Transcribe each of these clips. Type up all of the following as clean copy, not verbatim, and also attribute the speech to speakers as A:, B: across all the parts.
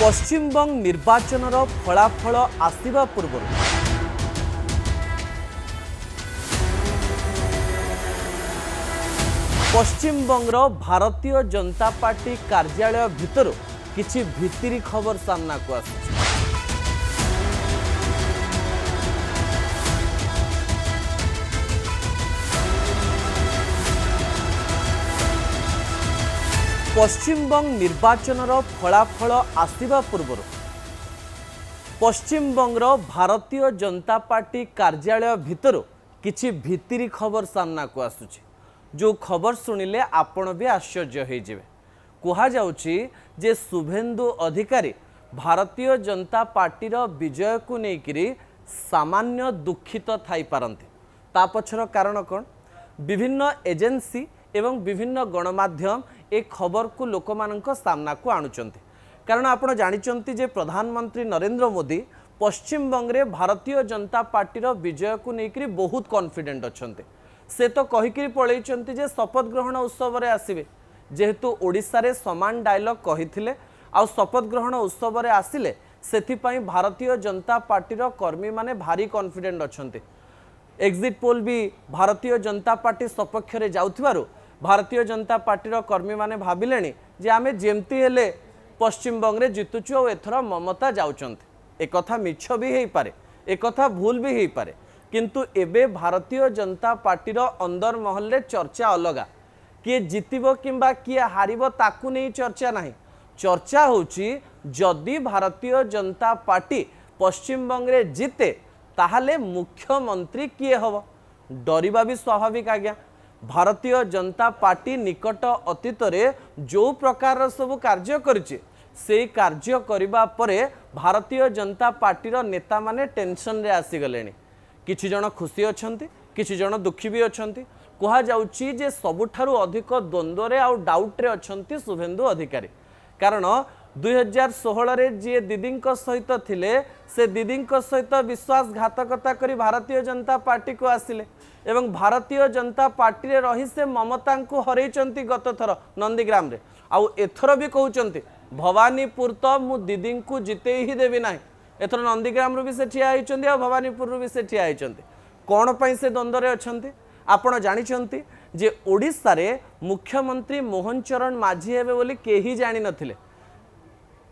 A: पश्चिमबंग निर्वाचन फलाफल आसवा पूर्व पश्चिमबंगर भारतीय जनता पार्टी कार्यालय भितर किछि भित्तिरी खबर सामना को आसुछि। पश्चिमबंग निर्वाचन फलाफल आसवा पूर्व पश्चिमबंगर भारतीय जनता पार्टी कार्यालय भितर किछि भित्तिरी खबर सामना को आसुछि। जो खबर शुणिले आपण भी आश्चर्य हो जाए। कहा जाउछि जे शुभेन्दु अधिकारी भारतीय जनता पार्टीर विजय को लेकिरी सामान्य दुखित थाई पारंते। ता पछर कारण कौन? विभिन्न एजेंसी एवं विभिन्न गणमाध्यम ए खबर को लोकमानंक सामना को आणुचंती। कारण आपण जानिचंती जे प्रधानमंत्री नरेंद्र मोदी पश्चिमबंग रे भारतीय जनता पार्टीर विजय को लेकिरी बहुत कॉन्फिडेंट अछंते। से तो कहिकिरी पळैचंती जे शपथ ग्रहण उत्सव रे आसीबे। जेहेतु ओडिसा रे समान डायलॉग कहिथिले आ शपथ ग्रहण उत्सव रे आसिले सेथिपई भारतीय जनता पार्टीर कर्मी माने भारी कॉन्फिडेंट अछंते। एग्जिट पोल भी भारतीय जनता पार्टी सपक्ष रे जाउथिबारु भारतीय जनता पार्टीर कर्मी माने भाबिलेनी जे आमे जेमती हेले पश्चिमबंग रे जितुछु और एथरा ममता जाउचंती। एक कथा मिछ भी हेई पारे, एक कथा भूल भी हेई पारे, किंतु एबे भारतीय जनता पार्टीर अंदर महल रे चर्चा अलगा। किए जितिबो किंबा किए हारिबो ताकू नहीं चर्चा नहीं। चर्चा होची जदि भारतीय जनता पार्टी पश्चिमबंग रे जिते ताहले मुख्यमंत्री किए हबो। डरिबा भी स्वाभाविक आज्ञा। भारतीय जनता पार्टी निकट अतीत रे जो प्रकार सब कार्य करिछि से कार्य करिबा परे भारतीय जनता पार्टीर नेता माने टेंशन रे आसी गलेनी। किछि जण खुशी अछंती, किछि जण दुखी भी अछंती। कहा जाउछि जे सबुठारु अधिक द्वंद्व रे आ डाउट रे अछंती शुभेन्दु अधिकारी। कारण 2016 रे जे दीदी सहित थिले से दीदी सहित विश्वासघातकता करी भारतीय जनता पार्टी को आसिले एवं भारतीय जनता पार्टी रे रही से ममता को हरैचंती गत थर नंदीग्राम रे। आउ एथर भी कहउचंती भवानीपुर तो मु दीदी को जिते ही देवी नाही। एथर नंदीग्राम रू भी से ठिया होइचंती आ भवानीपुर रू भी से ठिया होइचंती। कोन पई से द्वंद्व रे अछंती? आपण जानिचंती जे ओडिसा रे मुख्यमंत्री मोहन चरण माझी हेबे बोली केही जानि नथिले।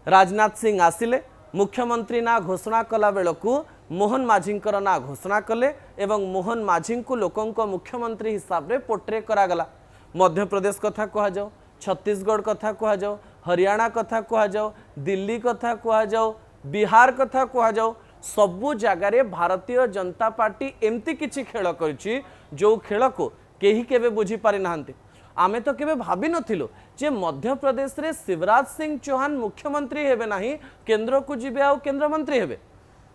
A: राजनाथ सिंह आसिले मुख्यमंत्री ना घोषणा कला बेलकू मोहन माझींकर ना घोषणा कले एवं मोहन माझी को लोकों को मुख्यमंत्री हिसाब रे पोर्ट्रे करा गला। मध्य प्रदेश कथा कहा जाओ, छत्तीसगढ़ कथा कहा जाओ, हरियाणा कथा कहा जाओ, दिल्ली कथा कहा जाओ, बिहार कथा कहा जाओ, सबु जगार भारतीय जनता पार्टी एमती किछि खेल करिछि जो खेल को केही केबे बुझी पारि नाहंती। आमे तो केबे भाबी नथिलो जे मध्य प्रदेश रे शिवराज सिंह चौहान मुख्यमंत्री हेबे नाही, केंद्र को जिबे आ केंद्र मंत्री हेबे।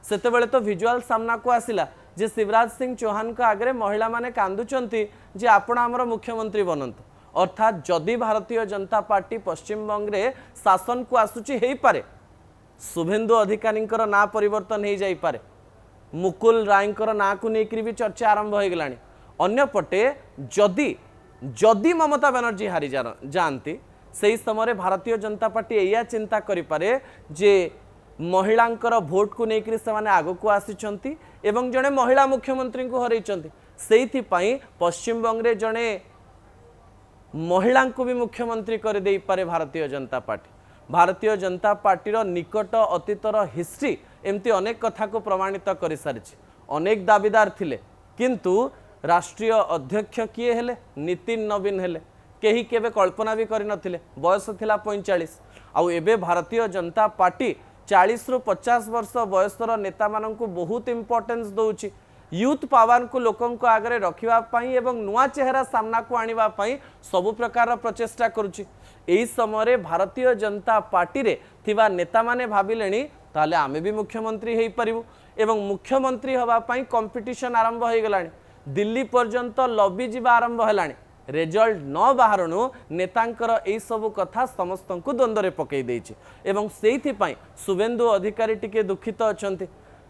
A: सेतेबेले तो विजुअल सामना को आसिला जे शिवराज सिंह चौहान का आगे महिला माने कांदुचंती जे आपण हमर मुख्यमंत्री बनंतु। अर्थात जदि भारतीय जनता पार्टी पश्चिमबंग रे शासन को आसुची हेई पारे, शुभेन्दु अधिकारींकर ना परिवर्तन हो जाई पारे, मुकुल रायंकर ना को लेकर भी चर्चा आरंभ हो गलानी। अन्य पटे जदि जदि ममता बनर्जी हारी जाती से समय भारतीय जनता पार्टी एया चिंता करि पारे जे महिलांकर भोट को लेकर से माने आगो को आसिचंती एवं जने महिला मुख्यमंत्री को हरैचंती। सेइथि पई पश्चिमबंग रे जने महिला को भी मुख्यमंत्री कर दे पारे भारतीय जनता पार्टी। भारतीय जनता पार्टीर निकट अतीतर हिस्ट्री एमती अनेक कथा को प्रमाणित कर सारी। अनेक दाबीदार थिले किंतु राष्ट्रीय अध्यक्ष किए हेले? नितिन नवीन हेले। केही केबे कल्पना भी करि नथिले। बयस थिला 45। आउ एबे भारतीय जनता पार्टी 40 रु 50 वर्ष बयसर नेता माननकु बहुत इंपोर्टेंस दउची। यूथ पावर को लोकों को आगे रखिबा पई एवं नुआ चेहरा सामना को आनिबा पई सबु प्रकार प्रचेष्टा करुची। एही समय भारतीय जनता पार्टी रे थिबा नेता माने भाबिलेनी ताले आमे भी मुख्यमंत्री हेई परिबु एवं मुख्यमंत्री हवा पई कंपटीशन आरंभ हो गलानी। दिल्ली पर्यंत लॉबी जीवा आरंभ हेलानी। रिजल्ट न बाहरणु नेतांकर एई सब कथा समस्त को द्वंद्व पकई देछि एवं सेइथि पई शुभेन्दु अधिकारी टिके दुखित अछंती।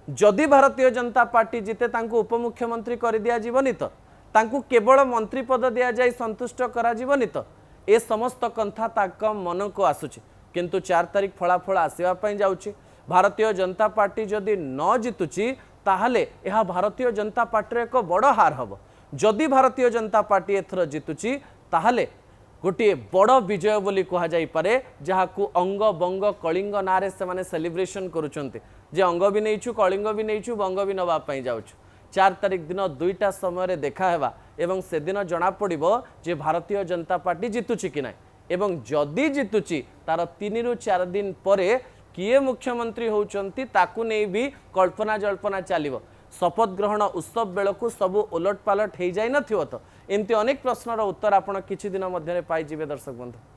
A: जदि भारतीय जनता पार्टी जिते तांको उपमुख्यमंत्री कर दिया जीवनी तो तांको केवल मंत्री पद दिया जाय संतुष्ट करा जीवनी तो ए समस्त कंथा ताक मन को आसुची। किंतु 4 तारिख फलाफल आसवाई जाऊँगी भारतीय जनता पार्टी जदि न जितुची ताहले यह भारतीय जनता पार्टी एक बड़ हार हम जदि भारतीय जनता पार्टी एथर जितुची ताहले गोटे बड़ विजय बोली कह जाई पारे जहाकू अंग बंग कलिंग नारे से माने सेलिब्रेशन करुचंते जे अंग भी नहींचु कलिंग भी नहींचु बंग भी नवा पई जाउछु 4 तारिख दिन 2टा समय देखा हेबा एवं से दिन जना पड़िबो जे भारतीय जनता पार्टी जितुची कि नाही एवं जदि जितुची तार 3 रु 4 दिन परे किए मुख्यमंत्री होउचंती ताकू नै भी कल्पना जल्पना चलिबो शपथ ग्रहण उत्सव बेलू सबू उलट पालट हो जाई नथिबो तो एमती अनेक प्रश्नर उत्तर आपण किछि दिन मध्यरे पाई जिवे दर्शक बंधु।